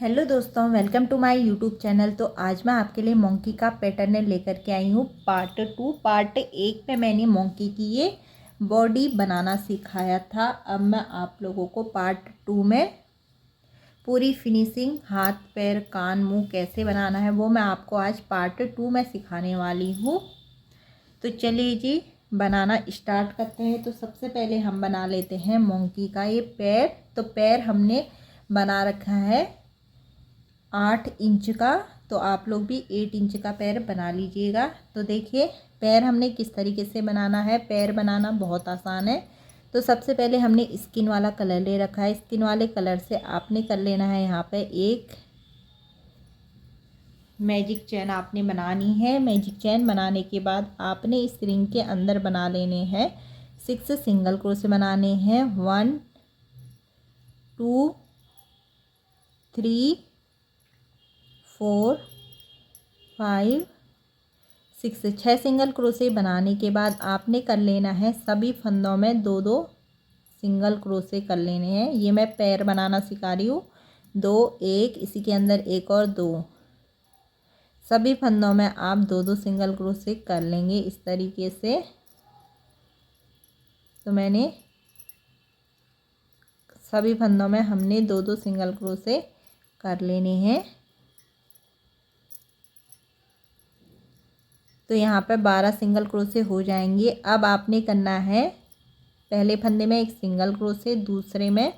Hello दोस्तों, welcome to my YouTube channel. तो आज मैं आपके लिए मोंकी का पैटर्न लेकर के आई हूँ पार्ट 2। पार्ट 1 में मैंने मोंकी की ये बॉडी बनाना सिखाया था। अब मैं आप लोगों को पार्ट 2 में पूरी फिनिशिंग हाथ पैर कान मुंह कैसे बनाना है वो मैं आपको आज पार्ट 2 में सिखाने वाली हूँ। तो चलिए जी, बनाना स्टार्ट करते हैं। तो सबसे पहले हम बना लेते हैं मोंकी का ये पैर। तो पैर हमने बना रखा है 8 इंच का, तो आप लोग भी 8 इंच का पैर बना लीजिएगा। तो देखिए पैर हमने किस तरीके से बनाना है। पैर बनाना बहुत आसान है। तो सबसे पहले हमने स्किन वाला कलर ले रखा है। स्किन वाले कलर से आपने कर लेना है यहाँ पे एक मैजिक चैन आपने बनानी है। मैजिक चैन बनाने के बाद आपने इस रिंग के अंदर बना लेने हैं 6 सिंगल क्रोशे बनाने हैं। 1 2 3 4 5 6 6 सिंगल क्रोशे बनाने के बाद आपने कर लेना है सभी फंदों में 2 सिंगल क्रोशे कर लेने हैं। ये मैं पैर बनाना सिखा रही हूँ। 2 1 इसी के अंदर एक और 2, सभी फंदों में आप 2 सिंगल क्रोशे कर लेंगे इस तरीके से। तो मैंने सभी फंदों में हमने 2 सिंगल क्रोशे कर लेने हैं। तो यहाँ पे 12 सिंगल क्रोशे हो जाएंगे। अब आपने करना है पहले फंदे में एक सिंगल क्रोशे, दूसरे में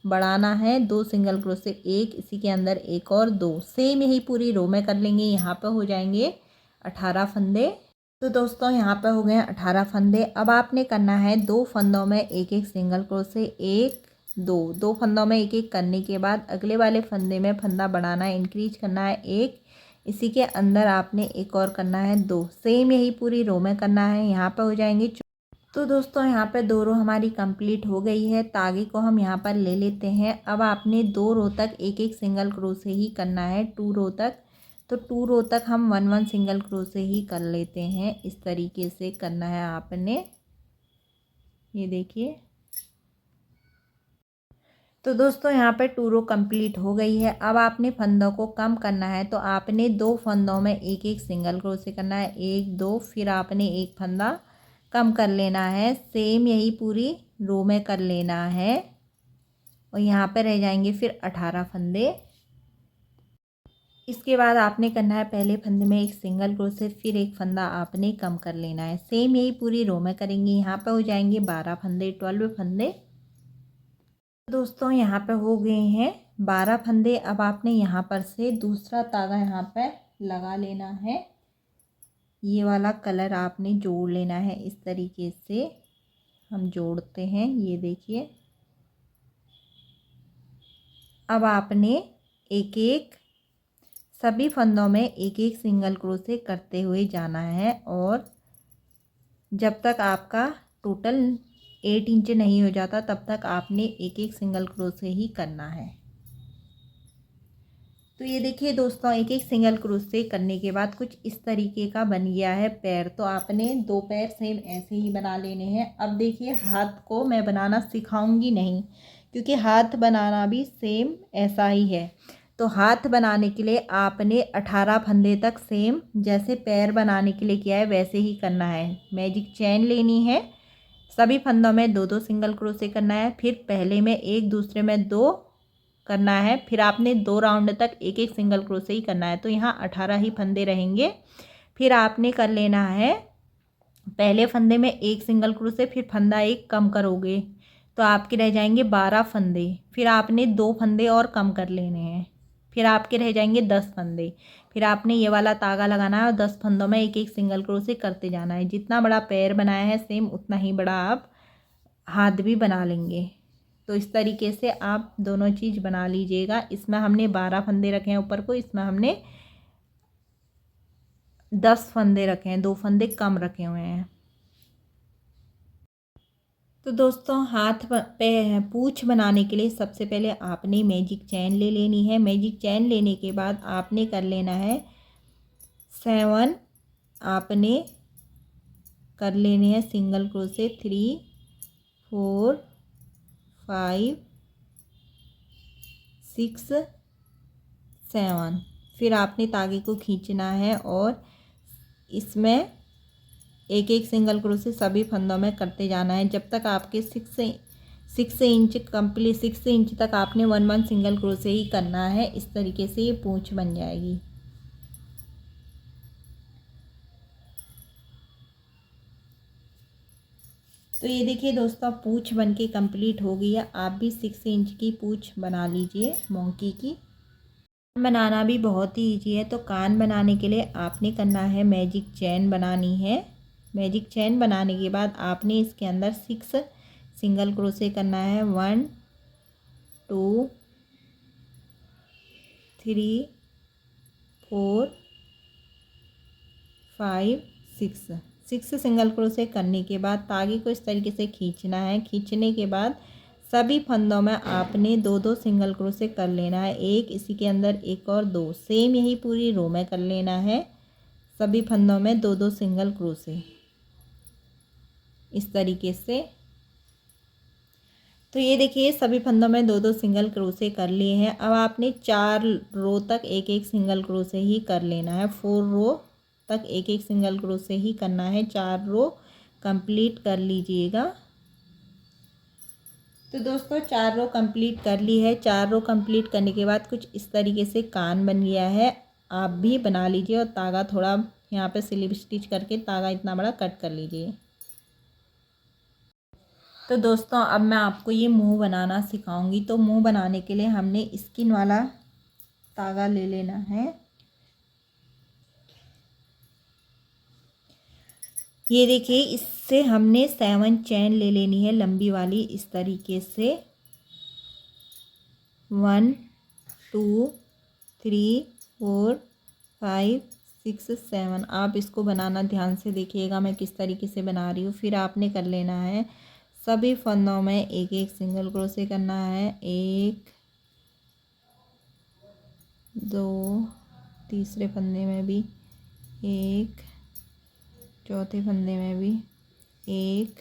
बढ़ाना है 2 सिंगल क्रोशे, एक इसी के अंदर एक और 2, सेम यही पूरी रो में कर लेंगे। यहाँ पे हो जाएंगे 18 फंदे। तो दोस्तों यहाँ पे हो गए 18 फंदे। अब आपने करना है 2 फंदों में एक एक सिंगल क्रोशे, एक 2 फंदों में एक एक करने के बाद अगले वाले फंदे में फंदा बढ़ाना है, इंक्रीज करना है एक, इसी के अंदर आपने एक और करना है 2, सेम यही पूरी रो में करना है। यहाँ पे हो जाएंगे। तो दोस्तों यहाँ पे 2 रो हमारी कंप्लीट हो गई है। तागे को हम यहाँ पर ले लेते हैं। अब आपने 2 रो तक एक एक सिंगल क्रोशे ही करना है, 2 रो तक। तो 2 रो तक हम 1 सिंगल क्रोशे ही कर लेते हैं। इस तरीके से करना है आपने, ये देखिए। तो दोस्तों यहाँ पे 2 रो कंप्लीट हो गई है। अब आपने फंदों को कम करना है। तो आपने 2 फंदों में एक एक सिंगल क्रोशे करना है, 1 2, फिर आपने एक फंदा कम कर लेना है। सेम यही पूरी रो में कर लेना है और यहाँ पे रह जाएंगे फिर 18 फंदे। इसके बाद आपने करना है पहले फंदे में एक सिंगल क्रोशे, फिर एक फंदा आपने कम कर लेना है। सेम यही पूरी रो में करेंगे। यहाँ पे हो जाएंगे 12 फंदे, 12 फंदे। दोस्तों यहाँ पे हो गए हैं 12 फंदे। अब आपने यहाँ पर से दूसरा तागा यहाँ पे लगा लेना है। ये वाला कलर आपने जोड़ लेना है। इस तरीके से हम जोड़ते हैं, ये देखिए। अब आपने एक एक सभी फंदों में एक एक सिंगल क्रोशे करते हुए जाना है और जब तक आपका टोटल 8 इंच नहीं हो जाता तब तक आपने एक एक सिंगल क्रोशे ही करना है। तो ये देखिए दोस्तों, एक एक सिंगल क्रोशे करने के बाद कुछ इस तरीके का बन गया है पैर। तो आपने 2 पैर सेम ऐसे ही बना लेने हैं। अब देखिए हाथ को मैं बनाना सिखाऊंगी नहीं, क्योंकि हाथ बनाना भी सेम ऐसा ही है। तो हाथ बनाने के लिए आपने 18 फंदे तक सेम जैसे पैर बनाने के लिए किया है वैसे ही करना है। मैजिक चैन लेनी है, सभी फंदों में 2 सिंगल क्रोशे करना है, फिर पहले में एक, दूसरे में 2 करना है, फिर आपने 2 राउंड तक एक एक सिंगल क्रोशे ही करना है। तो यहाँ 18 ही फंदे रहेंगे। फिर आपने कर लेना है पहले फंदे में एक सिंगल क्रोशे, फिर फंदा एक कम करोगे तो आपके रह जाएंगे 12 फंदे। फिर आपने 2 फंदे और कम कर लेने हैं, फिर आपके रह जाएंगे 10 फंदे। फिर आपने ये वाला तागा लगाना है और 10 फंदों में एक एक सिंगल क्रोशे करते जाना है। जितना बड़ा पैर बनाया है सेम उतना ही बड़ा आप हाथ भी बना लेंगे। तो इस तरीके से आप दोनों चीज़ बना लीजिएगा। इसमें हमने 12 फंदे रखे हैं ऊपर को, इसमें हमने 10 फंदे रखे हैं, 2 फंदे कम रखे हुए हैं। तो दोस्तों हाथ पे पूँछ बनाने के लिए सबसे पहले आपने मैजिक चैन ले लेनी है। मैजिक चैन लेने के बाद आपने कर लेना है 7, आपने कर लेने हैं सिंगल क्रोशे 3 4 5 6 7। फिर आपने तागे को खींचना है और इसमें एक एक सिंगल क्रोशे सभी फंदों में करते जाना है जब तक आपके 6 इंच कंप्लीट 6 इंच तक आपने 1 सिंगल क्रोशे ही करना है। इस तरीके से ये पूंछ बन जाएगी। तो ये देखिए दोस्तों, पूंछ बनके कंप्लीट हो गई है। आप भी 6 इंच की पूंछ बना लीजिए मोंकी की। कान बनाना भी बहुत ही ईजी है। तो कान बनाने के लिए आपने करना है, मैजिक चेन बनानी है। मैजिक चेन बनाने के बाद आपने इसके अंदर 6 सिंगल क्रोशे करना है। 1 2 3 4 5 6 सिंगल क्रोशे करने के बाद तागे को इस तरीके से खींचना है। खींचने के बाद सभी फंदों में आपने 2 सिंगल क्रोशे कर लेना है। एक इसी के अंदर एक और 2, सेम यही पूरी रो में कर लेना है। सभी फंदों में 2 सिंगल क्रोशे इस तरीके से। तो ये देखिए सभी फंदों में 2 सिंगल क्रोशे कर लिए हैं। अब आपने 4 रो तक एक एक सिंगल क्रोशे ही कर लेना है। 4 रो तक एक एक सिंगल क्रोशे ही करना है। 4 रो कंप्लीट कर लीजिएगा। तो दोस्तों 4 रो कंप्लीट कर ली है। 4 रो कंप्लीट करने के बाद कुछ इस तरीके से कान बन गया है। आप भी बना लीजिए और तागा थोड़ा यहाँ पे स्लिप स्टिच करके तागा इतना बड़ा कट कर लीजिए। तो दोस्तों अब मैं आपको ये मुंह बनाना सिखाऊंगी। तो मुंह बनाने के लिए हमने स्किन वाला तागा ले लेना है। ये देखिए, इससे हमने 7 चैन ले लेनी है लंबी वाली इस तरीके से। 1 2 3 4 5 6 7। आप इसको बनाना ध्यान से देखिएगा मैं किस तरीके से बना रही हूँ। फिर आपने कर लेना है सभी फंदों में एक एक सिंगल क्रोशे करना है। 1 2, तीसरे फंदे में भी 1, चौथे फंदे में भी 1,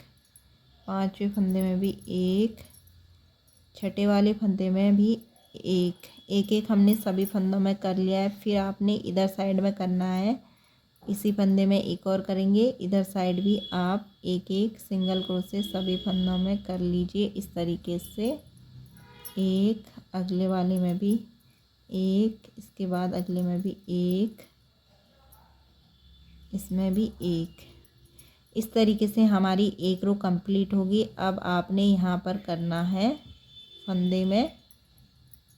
पांचवें फंदे में भी 1, छठे वाले फंदे में भी 1। एक एक हमने सभी फंदों में कर लिया है। फिर आपने इधर साइड में करना है, इसी फंदे में एक और करेंगे। इधर साइड भी आप एक एक सिंगल क्रोशे सभी फंदों में कर लीजिए इस तरीके से। एक, अगले वाले में भी 1, इसके बाद अगले में भी 1, इसमें भी 1। इस तरीके से हमारी एक रो कंप्लीट होगी। अब आपने यहाँ पर करना है फंदे में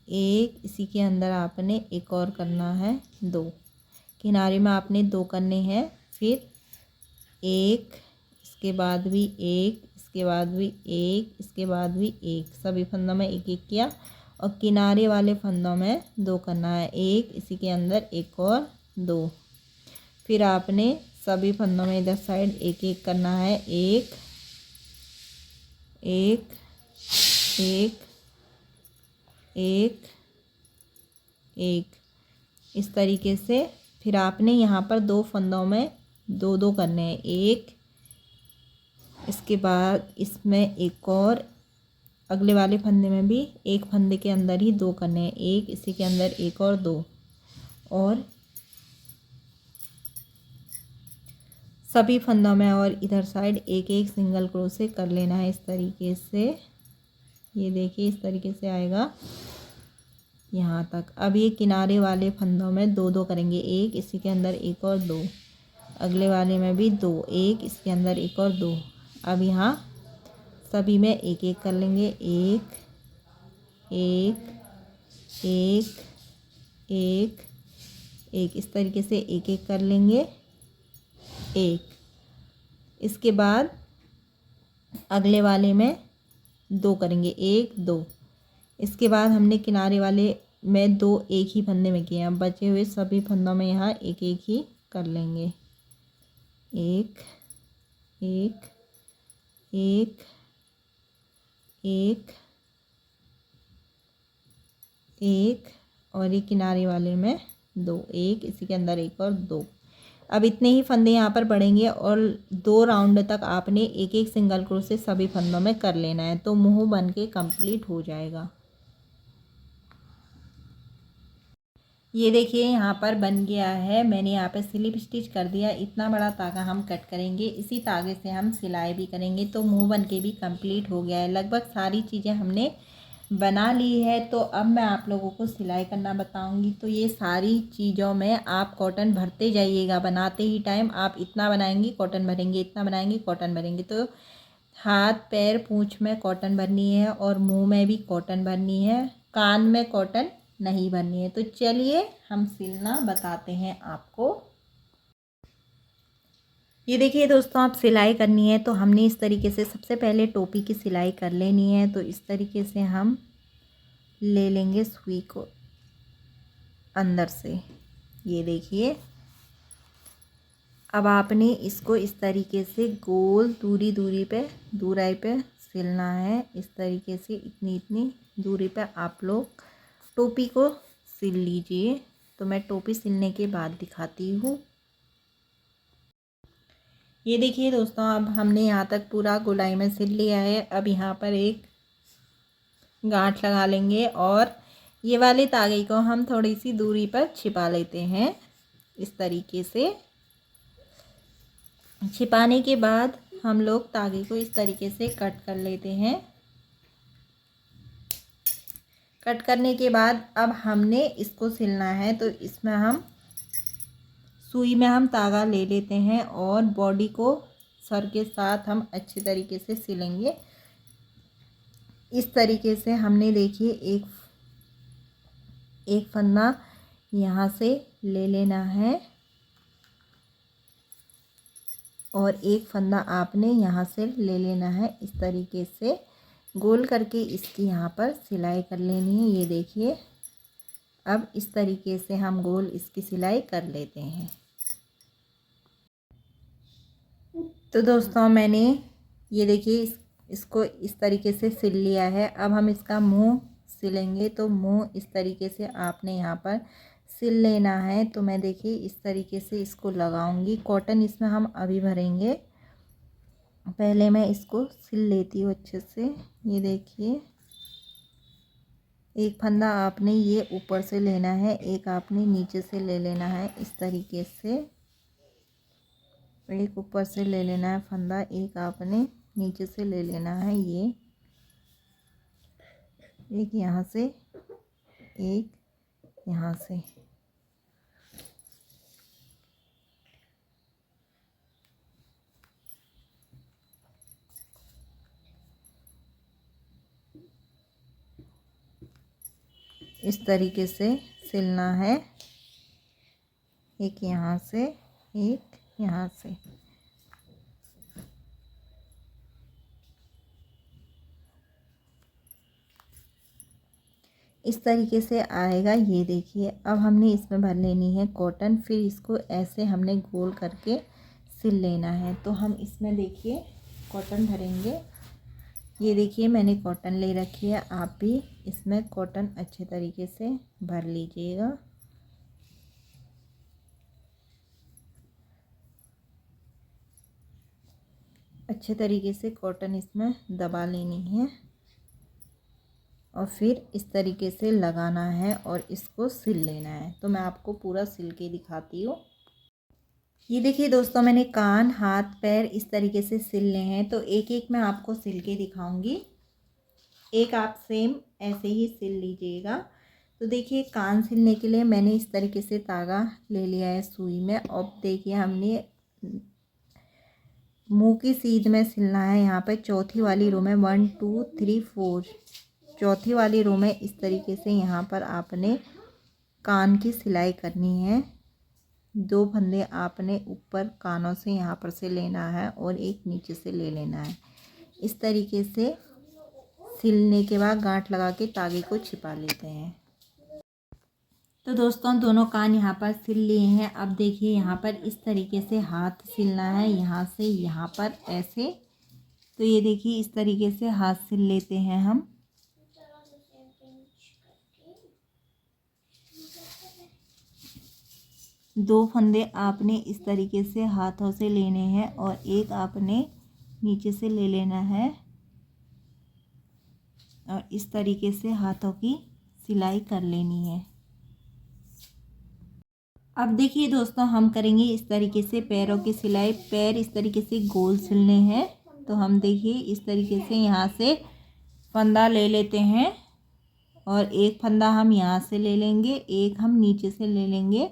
1, इसी के अंदर आपने एक और करना है 2, किनारे में आपने 2 करने हैं। फिर 1, इसके बाद भी 1, इसके बाद भी 1, इसके बाद भी 1, सभी फंदों में एक एक किया और किनारे वाले फंदों में 2 करना है। 1, इसी के अंदर एक और 2। फिर आपने सभी फंदों में इधर साइड एक एक करना है। 1 1 1 1 1 इस तरीके से। फिर आपने यहाँ पर 2 फंदों में 2 करने हैं। 1, इसके बाद इसमें एक और, अगले वाले फंदे में भी एक फंदे के अंदर ही 2 करने हैं। 1, इसी के अंदर एक और 2, और सभी फंदों में और इधर साइड एक एक सिंगल क्रोशे कर लेना है इस तरीके से। ये देखिए इस तरीके से आएगा यहाँ तक। अब ये किनारे वाले फंदों में 2 करेंगे। 1, इसी के अंदर एक और 2, अगले वाले में भी 2, 1, इसके अंदर एक और 2। अब यहाँ सभी में एक एक कर लेंगे। 1 1 1 1 1 इस तरीके से एक एक कर लेंगे। 1, इसके बाद अगले वाले में 2 करेंगे। 1 2, इसके बाद हमने किनारे वाले में 2 एक ही फंदे में किए हैं। बचे हुए सभी फंदों में यहाँ एक एक ही कर लेंगे। 1 1 1 1 1 और ये किनारे वाले में 2, 1, इसी के अंदर एक और 2। अब इतने ही फंदे यहाँ पर बढ़ेंगे और 2 राउंड तक आपने एक एक सिंगल क्रोशे सभी फंदों में कर लेना है। तो मुंह बन के कंप्लीट हो जाएगा। ये देखिए यहाँ पर बन गया है। मैंने यहाँ पे स्लिप स्टिच कर दिया। इतना बड़ा तागा हम कट करेंगे, इसी तागे से हम सिलाई भी करेंगे। तो मुंह बन के भी कंप्लीट हो गया है। लगभग सारी चीज़ें हमने बना ली है। तो अब मैं आप लोगों को सिलाई करना बताऊंगी। तो ये सारी चीज़ों में आप कॉटन भरते जाइएगा। बनाते ही टाइम आप इतना बनाएंगे कॉटन भरेंगे, इतना बनाएंगे कॉटन भरेंगे। तो हाथ पैर पूँछ में कॉटन भरनी है और मुंह में भी कॉटन भरनी है, कान में कॉटन नहीं भरनी है। तो चलिए हम सिलना बताते हैं आपको। ये देखिए दोस्तों, आप सिलाई करनी है तो हमने इस तरीके से सबसे पहले टोपी की सिलाई कर लेनी है। तो इस तरीके से हम ले लेंगे सुई को अंदर से। ये देखिए, अब आपने इसको इस तरीके से गोल दूरी पे सिलना है। इस तरीके से इतनी दूरी पे आप लोग टोपी को सिल लीजिए। तो मैं टोपी सिलने के बाद दिखाती हूँ। ये देखिए दोस्तों, अब हमने यहाँ तक पूरा गोलाई में सिल लिया है। अब यहाँ पर एक गांठ लगा लेंगे और ये वाले तागे को हम थोड़ी सी दूरी पर छिपा लेते हैं। इस तरीके से छिपाने के बाद हम लोग तागे को इस तरीके से कट कर लेते हैं। कट करने के बाद अब हमने इसको सिलना है। तो इसमें हम सुई में हम तागा ले लेते हैं और बॉडी को सर के साथ हम अच्छे तरीके से सिलेंगे। इस तरीके से हमने देखिए एक फंदा यहाँ से ले लेना है और एक फंदा आपने यहाँ से ले लेना है। इस तरीके से गोल करके इसकी यहाँ पर सिलाई कर लेनी है। ये देखिए, अब इस तरीके से हम गोल इसकी सिलाई कर लेते हैं। तो दोस्तों, मैंने ये देखिए इसको इस तरीके से सिल लिया है। अब हम इसका मुंह सिलेंगे। तो मुंह इस तरीके से आपने यहाँ पर सिल लेना है। तो मैं देखिए इस तरीके से इसको लगाऊंगी। कॉटन इसमें हम अभी भरेंगे, पहले मैं इसको सिल लेती हूँ अच्छे से। ये देखिए, एक फंदा आपने ये ऊपर से लेना है, एक आपने नीचे से ले लेना है। इस तरीके से एक ऊपर से ले लेना है फंदा, एक आपने नीचे से ले लेना है। ये एक यहाँ से, एक यहाँ से। इस तरीके से सिलना है। एक यहाँ से, एक यहाँ से। इस तरीके से आएगा। ये देखिए, अब हमने इसमें भर लेनी है कॉटन। फिर इसको ऐसे हमने गोल करके सिल लेना है। तो हम इसमें देखिए कॉटन भरेंगे। ये देखिए, मैंने कॉटन ले रखी है। आप भी इसमें कॉटन अच्छे तरीके से भर लीजिएगा। अच्छे तरीके से कॉटन इसमें दबा लेनी है और फिर इस तरीके से लगाना है और इसको सिल लेना है। तो मैं आपको पूरा सिल के दिखाती हूँ। ये देखिए दोस्तों, मैंने कान, हाथ, पैर इस तरीके से सिलने हैं। तो एक एक मैं आपको सिल के दिखाऊंगी। एक आप सेम ऐसे ही सिल लीजिएगा। तो देखिए, कान सिलने के लिए मैंने इस तरीके से तागा ले लिया है सुई में। अब देखिए, हमने मुंह की सीध में सिलना है। यहाँ पे चौथी वाली रो में 1 2 3 4, चौथी वाली रो में इस तरीके से यहाँ पर आपने कान की सिलाई करनी है। 2 फंदे आपने ऊपर कानों से यहाँ पर से लेना है और एक नीचे से ले लेना है। इस तरीके से सिलने के बाद गांठ लगा के तागे को छिपा लेते हैं। तो दोस्तों, दोनों कान यहाँ पर सिल लिए हैं। अब देखिए, यहाँ पर इस तरीके से हाथ सिलना है, यहाँ से यहाँ पर ऐसे। तो ये देखिए, इस तरीके से हाथ सिल लेते हैं हम। दो फंदे आपने इस तरीके से हाथों से लेने हैं और एक आपने नीचे से ले लेना है और इस तरीके से हाथों की सिलाई कर लेनी है। अब देखिए दोस्तों, हम करेंगे इस तरीके से पैरों की सिलाई। पैर इस तरीके से गोल सिलने हैं। तो हम देखिए इस तरीके से यहाँ से फंदा ले लेते हैं और एक फंदा हम यहाँ से ले लेंगे, एक हम नीचे से ले लेंगे।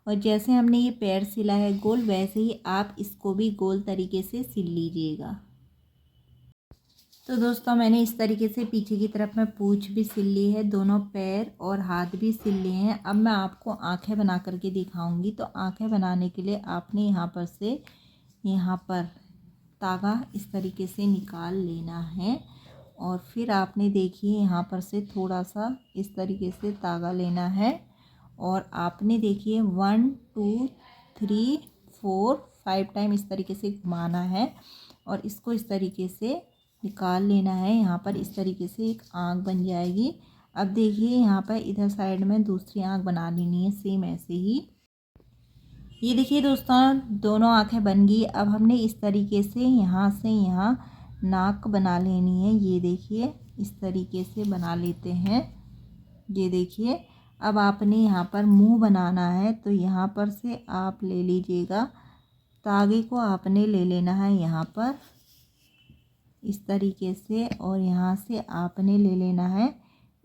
और जैसे हमने ये पैर सिला है गोल, वैसे ही आप इसको भी गोल तरीके से सिल लीजिएगा। तो दोस्तों, मैंने इस तरीके से पीछे की तरफ में पूंछ भी सिल ली है, दोनों पैर और हाथ भी सिल लिए हैं। अब मैं आपको आंखें बना करके दिखाऊंगी। तो आंखें बनाने के लिए आपने यहाँ पर से यहाँ पर धागा इस तरीके से निकाल लेना है और फिर आपने देखिए यहाँ पर से थोड़ा सा इस तरीके से धागा लेना है और आपने देखिए 1 2 3 4 5 टाइम इस तरीके से घुमाना है और इसको इस तरीके से निकाल लेना है। यहाँ पर इस तरीके से एक आँख बन जाएगी। अब देखिए यहाँ पर इधर साइड में दूसरी आँख बना लेनी है, सेम ऐसे ही। ये देखिए दोस्तों, दोनों आँखें बन गई। अब हमने इस तरीके से यहाँ नाक बना लेनी है। ये देखिए इस तरीके से बना लेते हैं। ये देखिए, अब आपने यहाँ पर मुंह बनाना है। तो यहाँ पर से आप ले लीजिएगा, धागे को आपने ले लेना है यहाँ पर इस तरीके से और यहाँ से आपने ले लेना है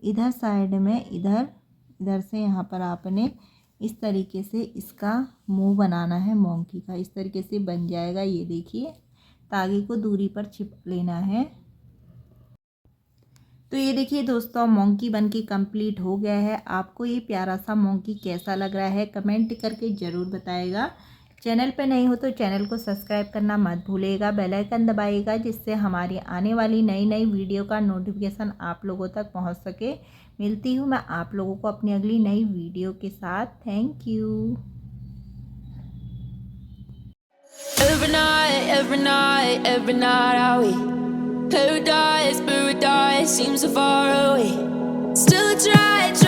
इधर साइड में, इधर से यहाँ पर आपने इस तरीके से इसका मुंह बनाना है मोंकी का। इस तरीके से बन जाएगा। ये देखिए, धागे को दूरी पर छिपा लेना है। तो ये देखिए दोस्तों, मोंकी बन के कम्प्लीट हो गया है। आपको ये प्यारा सा मोंकी कैसा लग रहा है कमेंट करके ज़रूर बताइएगा। चैनल पे नहीं हो तो चैनल को सब्सक्राइब करना मत भूलिएगा, बेल आइकन दबाइएगा, जिससे हमारी आने वाली नई वीडियो का नोटिफिकेशन आप लोगों तक पहुंच सके। मिलती हूँ मैं आप लोगों को अपनी अगली नई वीडियो के साथ। Thank you. Every night I wait. Paradise seems so far away. Still I try